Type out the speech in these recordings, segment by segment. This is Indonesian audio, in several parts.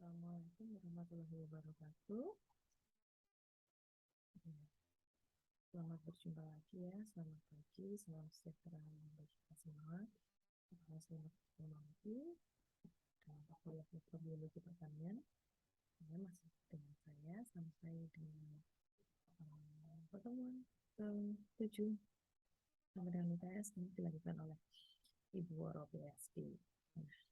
Assalamualaikum warahmatullahi wabarakatuh. Selamat berjumpa lagi ya. Selamat pagi, salam sejahtera bagi kita semua. Selamat bertemu lagi dalam kuliah mikrobiologi pertanian. Saya masih dengan saya sampai dengan pertemuan ke-7 sampai dengan UTS yang dilakukan oleh Ibu Woro PhD.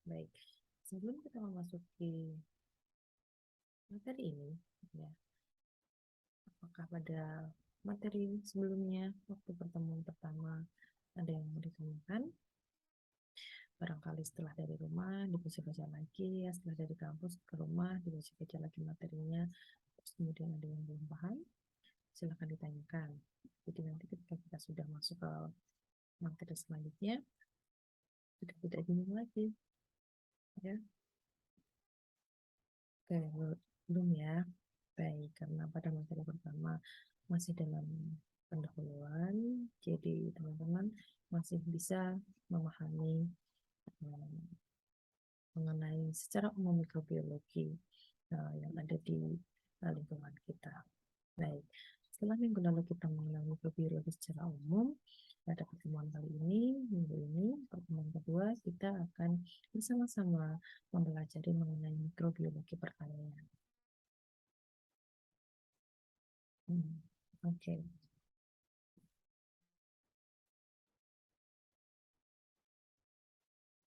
Baik, sebelum kita memasuki materi ini, ya, apakah pada materi sebelumnya waktu pertemuan pertama ada yang mau ditanyakan? Barangkali setelah dari rumah dibaca-baca lagi, ya setelah dari kampus ke rumah dibaca-baca lagi materinya, terus kemudian ada yang belum paham, silahkan ditanyakan. Jadi nanti ketika kita sudah masuk ke materi selanjutnya, sudah tidak bingung lagi, ya. Oke, belum ya. Baik, karena pada materi pertama masih dalam pendahuluan, jadi teman-teman masih bisa memahami mengenai secara umum mikrobiologi yang ada di lingkungan kita. Baik, setelah minggu lalu kita mengenal mikrobiologi secara umum, pada pertemuan kali ini, minggu ini, pertemuan kedua, kita akan bersama-sama mempelajari mengenai mikrobiologi pertanian. Oke.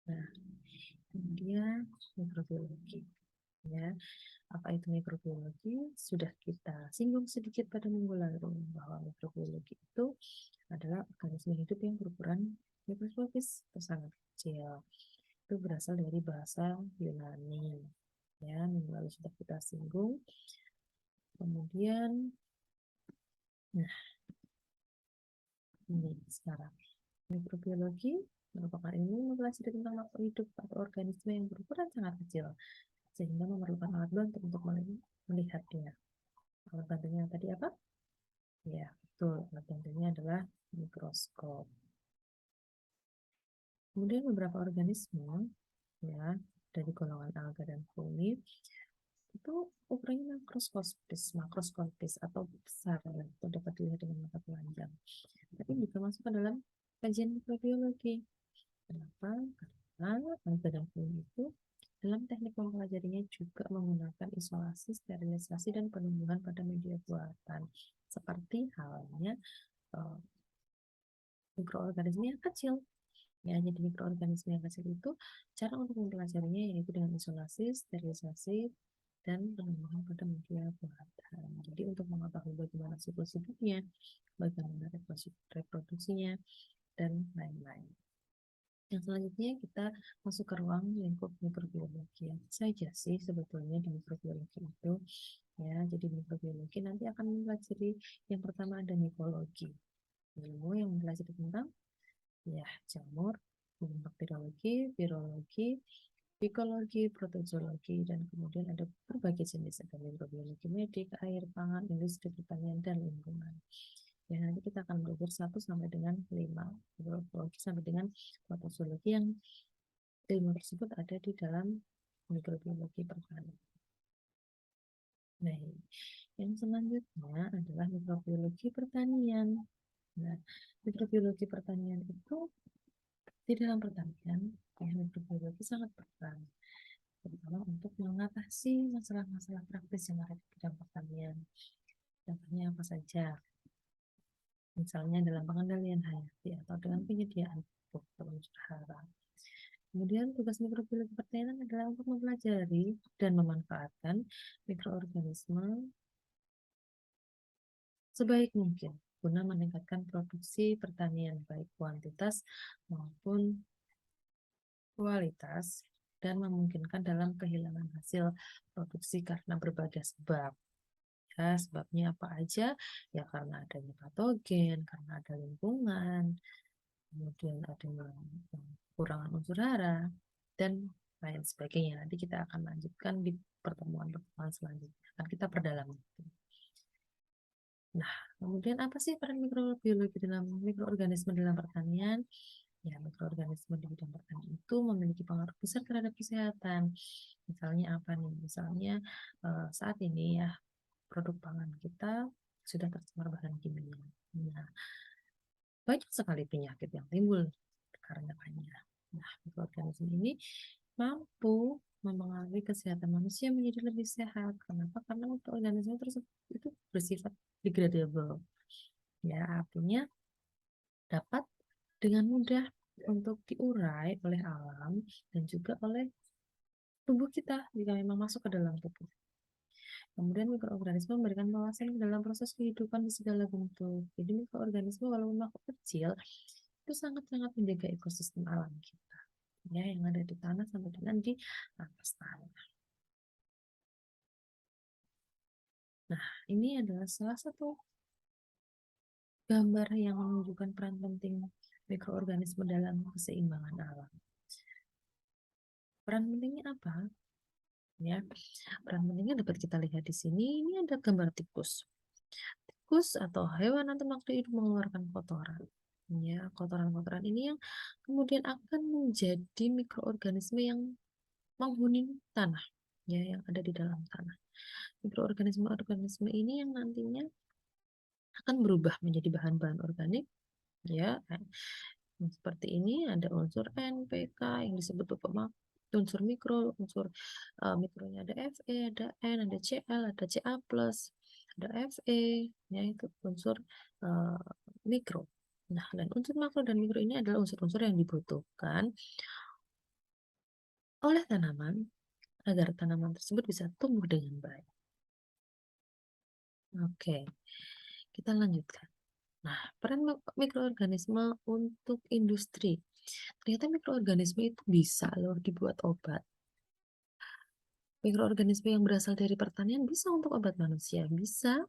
Nah, kemudian mikrobiologi. Ya, apa itu mikrobiologi? Sudah kita singgung sedikit pada minggu lalu bahwa mikrobiologi itu adalah organisme hidup yang berukuran mikroskopis atau sangat kecil. Itu berasal dari bahasa Yunani. Ya, minggu lalu sudah kita singgung. Kemudian, nah ini sekarang mikrobiologi merupakan ilmu mempelajari tentang makhluk hidup atau organisme yang berukuran sangat kecil, sehingga memerlukan alat bantu untuk melihatnya. Alat bantunya tadi apa? Ya, betul. Alat bantunya adalah mikroskop. Kemudian beberapa organisme, ya, dari golongan alga dan fungi, itu ukurannya makroskopis atau besar, ya, itu dapat dilihat dengan mata telanjang. Tapi juga masuk ke dalam kajian mikrobiologi. Kenapa? Karena alga dan fungi itu dalam teknik mempelajarinya juga menggunakan isolasi, sterilisasi, dan penumbuhan pada media buatan. Seperti halnya mikroorganisme yang kecil. Ya, jadi mikroorganisme yang kecil itu cara untuk mempelajarinya yaitu dengan isolasi, sterilisasi, dan penumbuhan pada media buatan. Jadi untuk mengetahui bagaimana siklus hidupnya, bagaimana reproduksinya, dan lain-lain. Yang selanjutnya kita masuk ke ruang lingkup mikrobiologi. Yang saja sih sebetulnya di mikrobiologi itu, ya. Jadi mikrobiologi nanti akan mempelajari yang pertama ada mikologi, ilmu yang mempelajari tentang ya jamur, bakteriologi, virologi, mikologi, protozoologi, dan kemudian ada berbagai jenis, ada mikrobiologi medik, air, pangan, industri pertanian, dan lingkungan. Ya, nanti kita akan belajar 1 sampai dengan 5, mikrobiologi sampai dengan protozoologi, yang ilmu tersebut ada di dalam mikrobiologi pertanian. Nah, yang selanjutnya adalah mikrobiologi pertanian. Nah, mikrobiologi pertanian itu di dalam pertanian, mikrobiologi sangat berperan, terutama untuk mengatasi masalah-masalah praktis yang ada di bidang pertanian. Contohnya apa saja? Misalnya dalam pengendalian hayati atau dengan penyediaan pupuk atau unsur hara. Kemudian tugas mikrobiologi pertanian adalah untuk mempelajari dan memanfaatkan mikroorganisme sebaik mungkin guna meningkatkan produksi pertanian baik kuantitas maupun kualitas, dan memungkinkan dalam kehilangan hasil produksi karena berbagai sebab. Ya, sebabnya apa aja? Ya karena adanya patogen, karena ada lingkungan, kemudian adanya kekurangan unsur hara, dan lain sebagainya. Nanti kita akan lanjutkan di pertemuan-pertemuan selanjutnya. Akan kita perdalam. Nah, kemudian apa sih peran mikrobiologi dalam mikroorganisme dalam pertanian? Ya, mikroorganisme di bidang pertanian itu memiliki pengaruh besar terhadap kesehatan. Misalnya apa nih? Misalnya saat ini ya produk pangan kita sudah tercemar bahan kimia. Nah, banyak sekali penyakit yang timbul karenanya. Nah, mikroorganisme ini mampu mempengaruhi kesehatan manusia menjadi lebih sehat. Kenapa? Karena mikroorganisme tersebut itu bersifat degradable. Ya, artinya dapat dengan mudah untuk diurai oleh alam dan juga oleh tubuh kita jika memang masuk ke dalam tubuh. Kemudian mikroorganisme memberikan pengawasan dalam proses kehidupan di segala bentuk. Jadi mikroorganisme walaupun makhluk kecil itu sangat-sangat menjaga ekosistem alam kita, ya, yang ada di tanah sampai dengan di atas tanah. Nah, ini adalah salah satu gambar yang menunjukkan peran penting mikroorganisme dalam keseimbangan alam. Peran pentingnya apa? Ya, peran pentingnya dapat kita lihat di sini. Ini ada gambar tikus. Tikus atau hewan atau makhluk hidup mengeluarkan kotoran. Ya, kotoran-kotoran ini yang kemudian akan menjadi mikroorganisme yang menghuni tanah, ya, yang ada di dalam tanah. Mikroorganisme-organisme ini yang nantinya akan berubah menjadi bahan-bahan organik, ya. Seperti ini ada unsur N, P, K yang disebut bapak unsur mikro, unsur mikronya ada Fe, ada N, ada Cl, ada Ca+, ada Fe, ya, itu unsur uh, mikro. Nah, dan unsur makro dan mikro ini adalah unsur-unsur yang dibutuhkan oleh tanaman agar tanaman tersebut bisa tumbuh dengan baik. Oke, kita lanjutkan. Nah, peran mikroorganisme untuk industri. Ternyata mikroorganisme itu bisa loh dibuat obat. Mikroorganisme yang berasal dari pertanian bisa untuk obat manusia, bisa.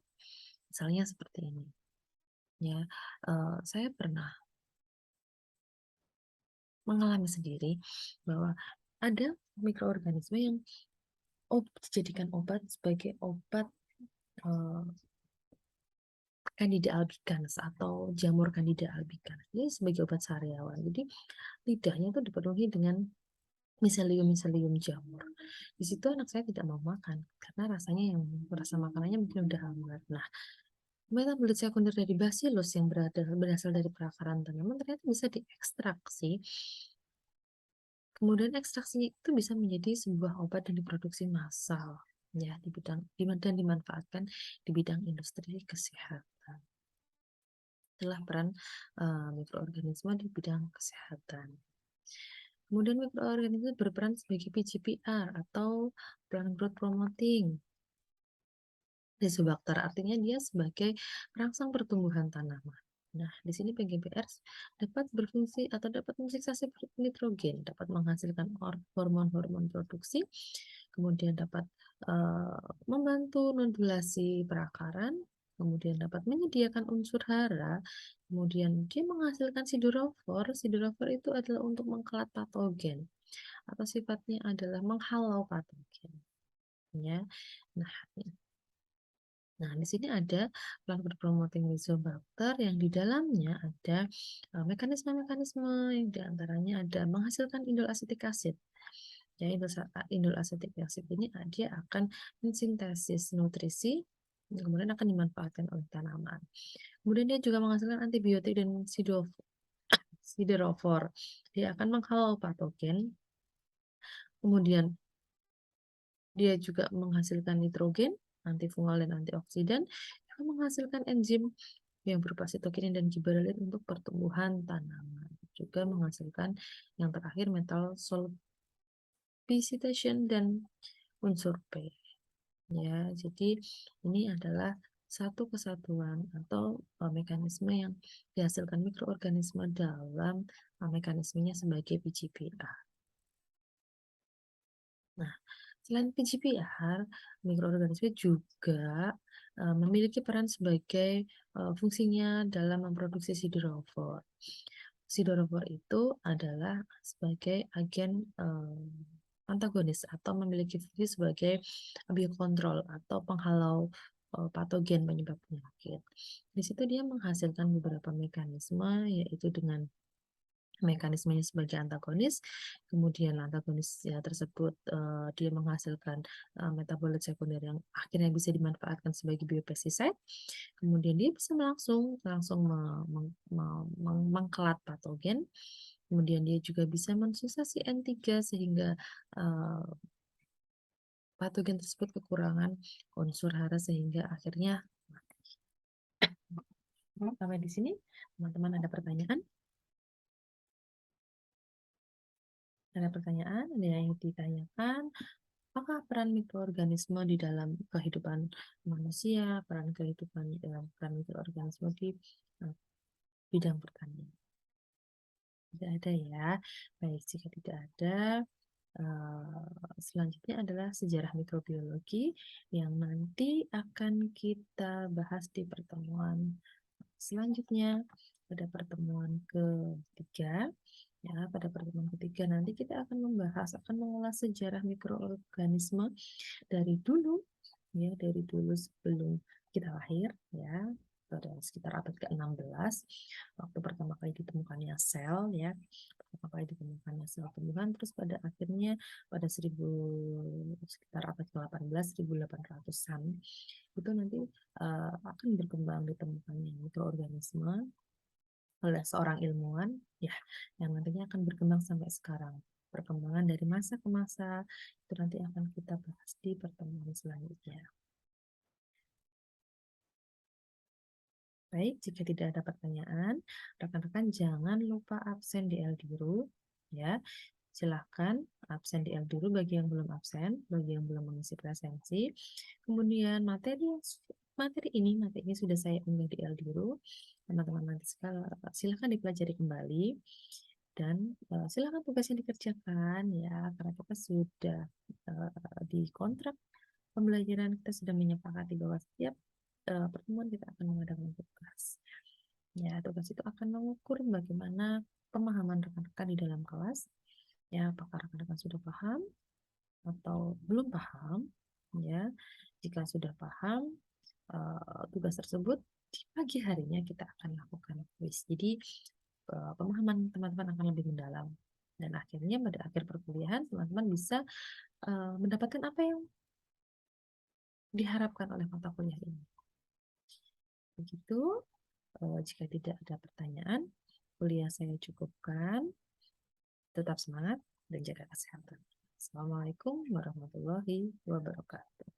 Misalnya seperti ini. Ya, saya pernah mengalami sendiri bahwa ada mikroorganisme yang dijadikan obat sebagai obat Candida albicans atau jamur Candida albicans. Ini sebagai obat sariawan. Jadi lidahnya itu dipenuhi dengan miselium jamur. Di situ anak saya tidak mau makan karena rasanya yang rasa makanannya mungkin udah hambar. Nah, metabolit sekunder dari Bacillus yang berasal dari perakaran tanaman ternyata bisa diekstraksi. Kemudian ekstraksinya itu bisa menjadi sebuah obat yang diproduksi massal, ya, dan dimanfaatkan di bidang industri kesehatan. Itulah peran mikroorganisme di bidang kesehatan. Kemudian mikroorganisme berperan sebagai PGPR atau plant growth promoting. Rizobacter artinya dia sebagai perangsang pertumbuhan tanaman. Nah, di sini PGPR dapat berfungsi atau dapat menfiksasi nitrogen, dapat menghasilkan hormon-hormon produksi, kemudian dapat membantu nodulasi perakaran, kemudian dapat menyediakan unsur hara, kemudian dia menghasilkan siderofor. Siderofor itu adalah untuk mengkelat patogen atau sifatnya adalah menghalau patogen. Ya, nah, di sini ada plant promoting Rizobacter yang di dalamnya ada mekanisme-mekanisme yang diantaranya ada menghasilkan indol asetik asid. Ya, indol asetik asid ini dia akan mensintesis nutrisi, kemudian akan dimanfaatkan oleh tanaman. Kemudian dia juga menghasilkan antibiotik dan siderofor. Dia akan menghalau patogen. Kemudian dia juga menghasilkan nitrogen, antifungal dan antioksidan, yang menghasilkan enzim yang berupa sitokinin dan giberelin untuk pertumbuhan tanaman. Juga menghasilkan yang terakhir metal solicitation dan unsur P. Ya, jadi ini adalah satu kesatuan atau mekanisme yang dihasilkan mikroorganisme dalam mekanismenya sebagai PGPR. Nah, selain PGPR, mikroorganisme juga memiliki peran sebagai fungsinya dalam memproduksi siderofor. Siderofor itu adalah sebagai agen antagonis atau memiliki fungsi sebagai biokontrol atau penghalau patogen penyebab penyakit. Di situ dia menghasilkan beberapa mekanisme, yaitu dengan mekanismenya sebagai antagonis, kemudian antagonis ya tersebut dia menghasilkan metabolit sekunder yang akhirnya bisa dimanfaatkan sebagai biopestiside, kemudian dia bisa langsung mengkelat patogen, kemudian dia juga bisa mensusasi N3 sehingga patogen tersebut kekurangan unsur hara sehingga akhirnya sampai di sini teman-teman ada pertanyaan? Ada pertanyaan, ada yang ditanyakan, apakah peran mikroorganisme di dalam kehidupan manusia, peran mikroorganisme di eh, bidang pertanian? Tidak ada ya. Baik, jika tidak ada, selanjutnya adalah sejarah mikrobiologi yang nanti akan kita bahas di pertemuan selanjutnya pada pertemuan ketiga. Ya, pada pertemuan ketiga nanti kita akan mengulas sejarah mikroorganisme dari dulu, ya, dari dulu sebelum kita lahir, ya, pada sekitar abad ke-16, waktu pertama kali ditemukannya sel, ya, pertama kali ditemukannya sel tumbuhan, terus pada akhirnya pada sekitar abad ke-18, 1800-an, itu nanti akan berkembang ditemukannya mikroorganisme oleh seorang ilmuwan, ya, yang nantinya akan berkembang sampai sekarang. Perkembangan dari masa ke masa itu nanti akan kita bahas di pertemuan selanjutnya. Baik, jika tidak ada pertanyaan, rekan-rekan jangan lupa absen di LDRU, ya. Silahkan absen di LDRU bagi yang belum absen, bagi yang belum mengisi presensi. Kemudian materi ini sudah saya unggah di LDRU. Teman-teman nanti silahkan dipelajari kembali dan silahkan tugasnya dikerjakan ya, karena kita sudah di kontrak pembelajaran kita sudah menyepakati bahwa setiap pertemuan kita akan mengadakan tugas. Ya, tugas itu akan mengukur bagaimana pemahaman rekan-rekan di dalam kelas. Ya, apakah rekan-rekan sudah paham atau belum paham? Ya, jika sudah paham, tugas tersebut di pagi harinya kita akan lakukan kuis. Jadi pemahaman teman-teman akan lebih mendalam dan akhirnya pada akhir perkuliahan teman-teman bisa mendapatkan apa yang diharapkan oleh mata kuliah ini. Begitu, jika tidak ada pertanyaan, kuliah saya cukupkan. Tetap semangat dan jaga kesehatan. Assalamualaikum warahmatullahi wabarakatuh.